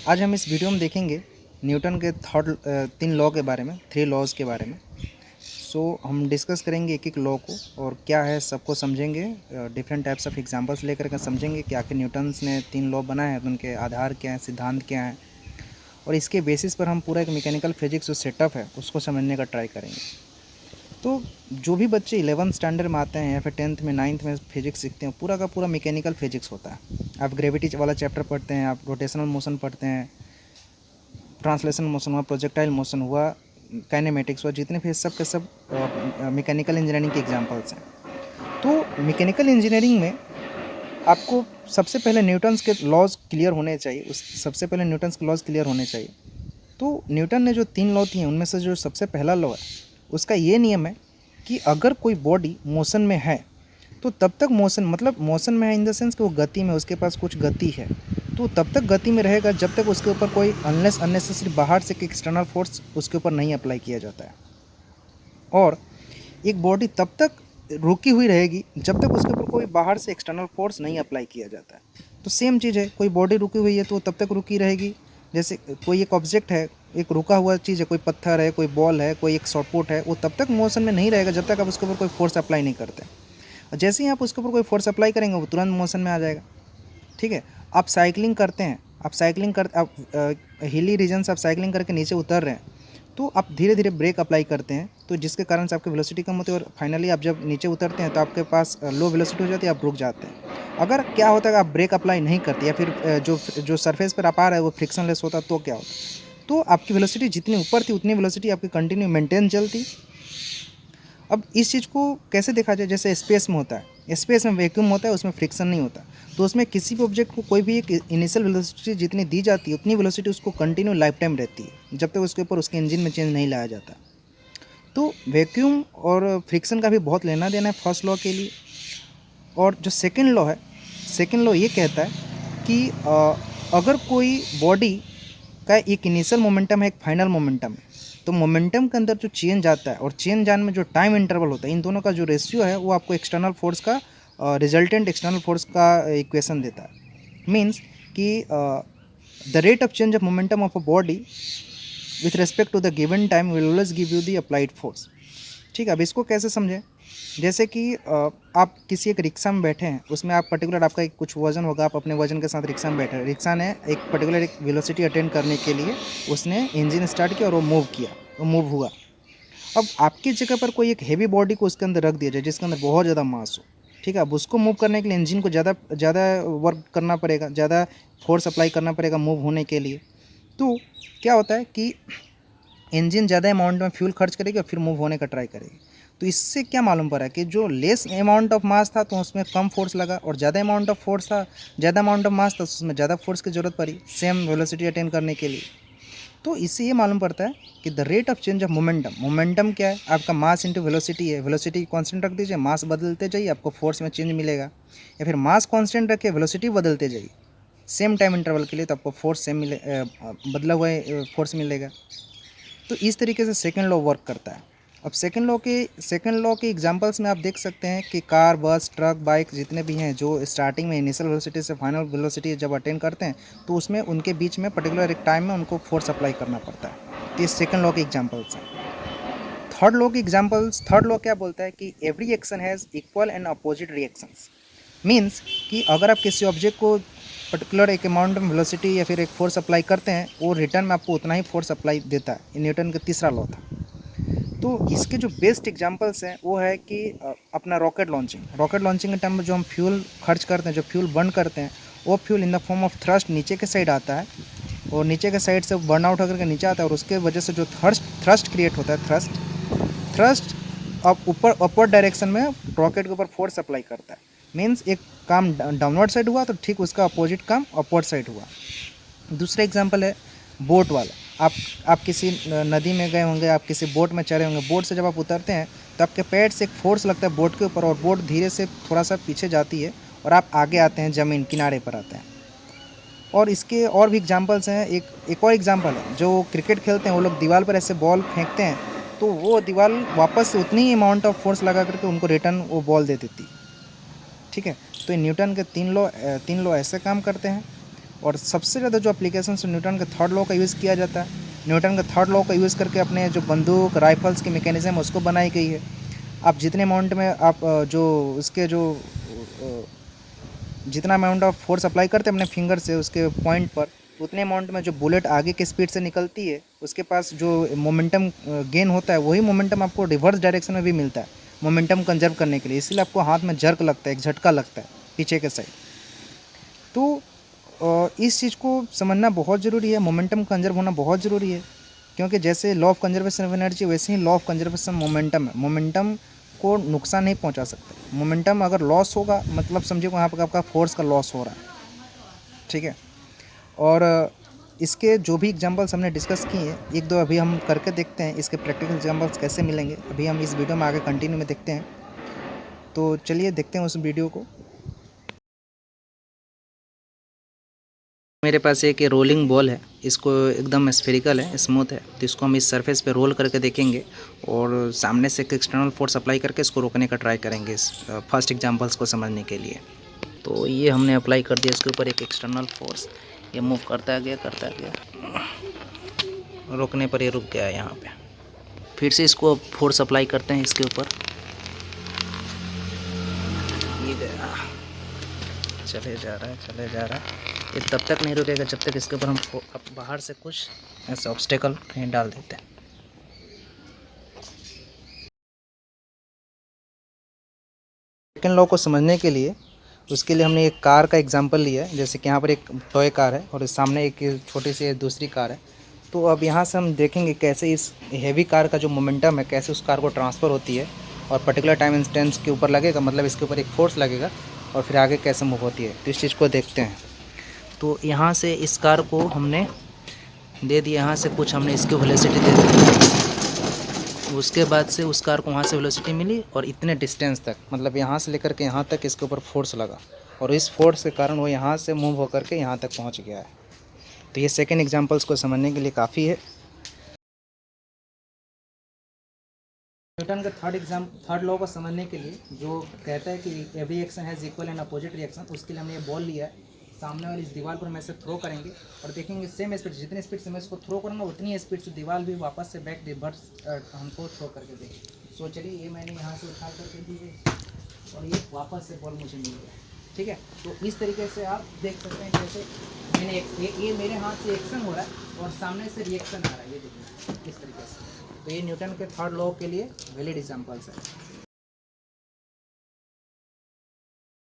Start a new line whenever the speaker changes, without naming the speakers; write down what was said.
आज हम इस वीडियो में देखेंगे न्यूटन के तीन लॉ के बारे में, थ्री लॉज के बारे में। हम डिस्कस करेंगे एक एक लॉ को और क्या है सबको समझेंगे, डिफरेंट टाइप्स ऑफ एग्जांपल्स लेकर के समझेंगे कि आखिर न्यूटन्स ने तीन लॉ बनाए हैं तो उनके आधार क्या हैं, सिद्धांत क्या हैं, और इसके बेसिस पर हम पूरा एक मैकेनिकल फिजिक्स जो सेटअप है उसको समझने का ट्राई करेंगे। तो जो भी बच्चे 11th स्टैंडर्ड में आते हैं या फिर 10th में 9th में फिजिक्स सीखते हैं, पूरा का पूरा मैकेनिकल फिजिक्स होता है। आप ग्रेविटी वाला चैप्टर पढ़ते हैं, आप रोटेशनल मोशन पढ़ते हैं, ट्रांसलेशन मोशन हुआ, प्रोजेक्टाइल मोशन हुआ, काइनेमेटिक्स हुआ, जितने भी सब के सब मैकेनिकल इंजीनियरिंग के एग्जांपल्स हैं। तो मैकेनिकल इंजीनियरिंग में आपको सबसे पहले न्यूटन्स के लॉज क्लियर होने चाहिए। तो न्यूटन ने जो तीन लॉ दिए उनमें से जो सबसे पहला लॉ है उसका ये नियम है कि अगर कोई बॉडी मोशन में है तो तब तक मोशन में है इन द सेंस कि वो गति में, उसके पास कुछ गति है, तो तब तक गति में रहेगा जब तक उसके ऊपर कोई अननेसेसरी बाहर से एक्सटर्नल फोर्स उसके ऊपर नहीं अप्लाई किया जाता है। और एक बॉडी तब तक रुकी हुई रहेगी जब तक उसके ऊपर कोई बाहर से एक्सटर्नल फोर्स नहीं अप्लाई किया जाता है। तो सेम चीज़ है, कोई बॉडी रुकी हुई है तो तब तक रुकी रहेगी। जैसे कोई एक ऑब्जेक्ट है, एक रुका हुआ चीज़ है, कोई पत्थर है, कोई बॉल है, कोई एक शॉर्टपुट है, वो तब तक मोशन में नहीं रहेगा जब तक आप उसके ऊपर कोई फोर्स अप्लाई नहीं करते। और जैसे ही आप उसके ऊपर कोई फोर्स अप्लाई करेंगे वो तुरंत मोशन में आ जाएगा। ठीक है। आप साइकिलिंग करते हैं, आप हिली रीजन से आप साइकिलिंग करके नीचे उतर रहे हैं तो आप धीरे धीरे ब्रेक अप्लाई करते हैं, तो जिसके कारण से आपकी वेलोसिटी कम होती है और फाइनली आप जब नीचे उतरते हैं तो आपके पास लो वेलोसिटी हो जाती है, आप रुक जाते हैं। अगर क्या होता है कि आप ब्रेक अप्लाई नहीं करते या फिर जो सरफेस पर आप आ रहे हैं वो फ्रिक्शनलेस होता तो क्या होता, तो आपकी वेलोसिटी जितनी ऊपर थी उतनी वेलोसिटी आपकी कंटिन्यू मेंटेन चलती। अब इस चीज़ को कैसे देखा जाए, जैसे स्पेस में होता है, स्पेस में वैक्यूम होता है, उसमें फ्रिक्शन नहीं होता, तो उसमें किसी भी ऑब्जेक्ट को कोई भी एक इनिशियल वेलोसिटी जितनी दी जाती है उतनी वेलोसिटी उसको कंटिन्यू लाइफ टाइम रहती है जब तक उसके ऊपर उसके इंजन में चेंज नहीं लाया जाता। तो वैक्यूम और फ्रिक्शन का भी बहुत लेना देना है फर्स्ट लॉ के लिए। और जो सेकेंड लॉ है, सेकेंड लॉ ये कहता है कि अगर कोई बॉडी का एक इनिशियल मोमेंटम है, एक फाइनल मोमेंटम है, तो मोमेंटम के अंदर जो चेंज आता है और चेंज जाने में जो टाइम इंटरवल होता है, इन दोनों का जो रेशियो है वो आपको एक्सटर्नल फोर्स का रिजल्टेंट एक्सटर्नल फोर्स का इक्वेशन देता है। मीन्स कि the rate of change of momentum of a body with respect to the given time will always give you the applied force. ठीक है। अब इसको कैसे समझें, जैसे कि आप किसी एक रिक्शा में बैठे हैं, उसमें आप पर्टिकुलर आपका एक कुछ वजन होगा, आप अपने वजन के साथ रिक्शा में बैठे हैं, रिक्शा ने एक पर्टिकुलर एक वेलोसिटी अटेंड करने के लिए उसने इंजन स्टार्ट किया और वो मूव किया, वो मूव हुआ। अब आपकी जगह पर कोई एक हैवी बॉडी को उसके अंदर रख दिया जाए जिसके अंदर बहुत ज़्यादा मास हो, ठीक है। अब उसको मूव करने के लिए इंजन को ज़्यादा ज़्यादा वर्क करना पड़ेगा, ज़्यादा फोर्स अप्लाई करना पड़ेगा मूव होने के लिए। तो क्या होता है कि इंजन ज़्यादा अमाउंट में फ्यूल खर्च करेगी और फिर मूव होने का ट्राई करेगी। तो इससे क्या मालूम पड़ा कि जो लेस अमाउंट ऑफ मास था तो उसमें कम फोर्स लगा, और ज़्यादा अमाउंट ऑफ फोर्स था, ज़्यादा अमाउंट ऑफ मास था तो उसमें ज़्यादा फोर्स की ज़रूरत पड़ी सेम वेलोसिटी अटेन करने के लिए। तो इससे ये मालूम पड़ता है कि the rate of change of momentum क्या है, आपका मास इंटू वेलोसिटी है। वेलोसिटी कांस्टेंट रख दीजिए, मास बदलते जाइए, आपको फोर्स में चेंज मिलेगा। या फिर मास कांस्टेंट रखे, वेलोसिटी बदलते जाइए सेम टाइम इंटरवल के लिए, तो आपको फोर्स सेम बदला हुआ फोर्स मिलेगा। तो इस तरीके से सेकेंड लॉ वर्क करता है। अब सेकेंड लॉ के एग्जांपल्स में आप देख सकते हैं कि कार, बस, ट्रक, बाइक जितने भी हैं जो स्टार्टिंग में इनिशियल वेलोसिटी से फाइनल वेलोसिटी जब अटेन करते हैं तो उसमें उनके बीच में पर्टिकुलर एक टाइम में उनको फोर्स अप्लाई करना पड़ता है। तो ये सेकेंड लॉ के एग्जाम्पल्स हैं। थर्ड लॉ क्या बोलता है कि every action has equal and opposite reactions. Means कि अगर आप किसी ऑब्जेक्ट को पर्टिकुलर एक अमाउंट में वेलोसिटी या फिर एक फोर्स अप्लाई करते हैं, वो रिटर्न में आपको उतना ही फोर्स अप्लाई देता है। ये न्यूटन का तीसरा लॉ था। तो इसके जो बेस्ट एग्जांपल्स हैं वो है कि अपना रॉकेट लॉन्चिंग के टाइम में जो हम फ्यूल खर्च करते हैं, जो फ्यूल बर्न करते हैं, वो fuel in the form of thrust नीचे के साइड आता है और नीचे के साइड से बर्न आउट होकर के नीचे आता है, और उसके वजह से जो थ्रस्ट क्रिएट होता है, थ्रस्ट अब ऊपर अपवर्ड डायरेक्शन में रॉकेट के ऊपर फोर्स अप्लाई करता है। मीन्स एक काम डाउनवर्ड साइड हुआ तो ठीक उसका अपोजिट काम अपवर्ड साइड हुआ। दूसरा एग्जांपल है बोट वाला। आप किसी नदी में गए होंगे, आप किसी बोट में चढ़े होंगे, बोट से जब आप उतरते हैं तो आपके पैर से एक फोर्स लगता है बोट के ऊपर और बोट धीरे से थोड़ा सा पीछे जाती है और आप आगे आते हैं, ज़मीन किनारे पर आते हैं। और इसके और भी एग्जांपल्स हैं। एक और एग्जांपल है, जो क्रिकेट खेलते हैं वो लोग दीवार पर ऐसे बॉल फेंकते हैं तो वो दीवार वापस से उतनी ही अमाउंट ऑफ फोर्स लगा करके उनको रिटर्न वो बॉल दे देती। ठीक है। तो न्यूटन के तीन लॉ ऐसे काम करते हैं। और सबसे ज़्यादा जो एप्लीकेशन न्यूटन के थर्ड लॉ का यूज़ किया जाता है। न्यूटन के थर्ड लॉ का यूज़ करके अपने जो बंदूक राइफल्स की मैकेनिज़्म है उसको बनाई गई है। आप जितने अमाउंट में आप जो उसके जो जितना अमाउंट ऑफ फोर्स अप्लाई करते हैं अपने फिंगर से उसके पॉइंट पर, उतने अमाउंट में जो बुलेट आगे के स्पीड से निकलती है उसके पास जो मोमेंटम गेन होता है वही मोमेंटम आपको रिवर्स डायरेक्शन में भी मिलता है मोमेंटम कंजर्व करने के लिए। इसलिए आपको हाथ में जर्क लगता है, एक झटका लगता है पीछे के साइड। तो इस चीज़ को समझना बहुत ज़रूरी है, मोमेंटम कंजर्व होना बहुत ज़रूरी है, क्योंकि जैसे law of conservation of energy वैसे ही लॉ ऑफ कंजर्वेशन मोमेंटम है। मोमेंटम को नुकसान नहीं पहुंचा सकते। मोमेंटम अगर लॉस होगा मतलब समझिए वहाँ पर आपका फोर्स का लॉस हो रहा है, ठीक है। और इसके जो भी एग्जांपल्स हमने डिस्कस किए हैं एक दो अभी हम करके देखते हैं, इसके प्रैक्टिकल एग्जांपल्स कैसे मिलेंगे अभी हम इस वीडियो में आगे कंटिन्यू में देखते हैं। तो चलिए देखते हैं उस वीडियो को। मेरे पास एक रोलिंग बॉल है, इसको एकदम स्फेरिकल है, स्मूथ है, तो इसको हम इस सरफेस पे रोल करके देखेंगे और सामने से एक एक्सटर्नल फोर्स अप्लाई करके इसको रोकने का ट्राई करेंगे इस फर्स्ट एग्जांपल्स को समझने के लिए। तो ये हमने अप्लाई कर दिया इसके ऊपर एक एक्सटर्नल फोर्स, ये मूव करता गया, रोकने पर ये रुक गया है यहाँ पे। फिर से इसको फोर्स अप्लाई करते हैं इसके ऊपर, ये गया, चले जा रहा है। ये तब तक नहीं रुकेगा जब तक इसके ऊपर हम बाहर से कुछ ऐसा ऑब्स्टेकल कहीं डाल देते हैं। सेकंड लॉ को समझने के लिए उसके लिए हमने एक कार का एग्जांपल लिया है। जैसे कि यहाँ पर एक टॉय कार है और सामने एक छोटी सी दूसरी कार है। तो अब यहाँ से हम देखेंगे कैसे इस हेवी कार का जो मोमेंटम है कैसे उस कार को ट्रांसफ़र होती है और पर्टिकुलर टाइम इंस्टेंस के ऊपर लगेगा, मतलब इसके ऊपर एक फोर्स लगेगा और फिर आगे कैसे मूव होती है। तो इस चीज़ को देखते हैं। तो यहाँ से इस कार को हमने दे दिया, यहाँ से कुछ हमने इसकी वेलोसिटी दे दी, उसके बाद से उस कार को वहाँ से वेलोसिटी मिली और इतने डिस्टेंस तक, मतलब यहाँ से लेकर के यहाँ तक इसके ऊपर फोर्स लगा और इस फोर्स के कारण वो यहाँ से मूव होकर के यहाँ तक पहुँच गया है। तो ये सेकेंड एग्जाम्पल्स को समझने के लिए काफ़ी है। न्यूटन का थर्ड लॉ को समझने के लिए जो कहता है कि every action has equal and opposite reaction, उसके लिए हमने ये बॉल लिया है। सामने वाली इस दीवार पर मैं इसे थ्रो करेंगे और देखेंगे सेम स्पीड, जितनी स्पीड से मैं इसको थ्रो करूँगा उतनी स्पीड से दीवार भी वापस से बैक रिवर्स हमको थ्रो करके देगी। सो चलिए ये मैंने यहाँ से उठा करके दी गई और ये वापस से बॉल मुझे मिल गया, ठीक है। तो इस तरीके से आप देख सकते हैं जैसे मैंने ये मेरे हाथ से एक्शन हो रहा है और सामने से रिएक्शन आ रहा है, ये देखिए इस तरीके से। तो ये न्यूटन के थर्ड लॉ के लिए वैलिड एग्जांपल्स है।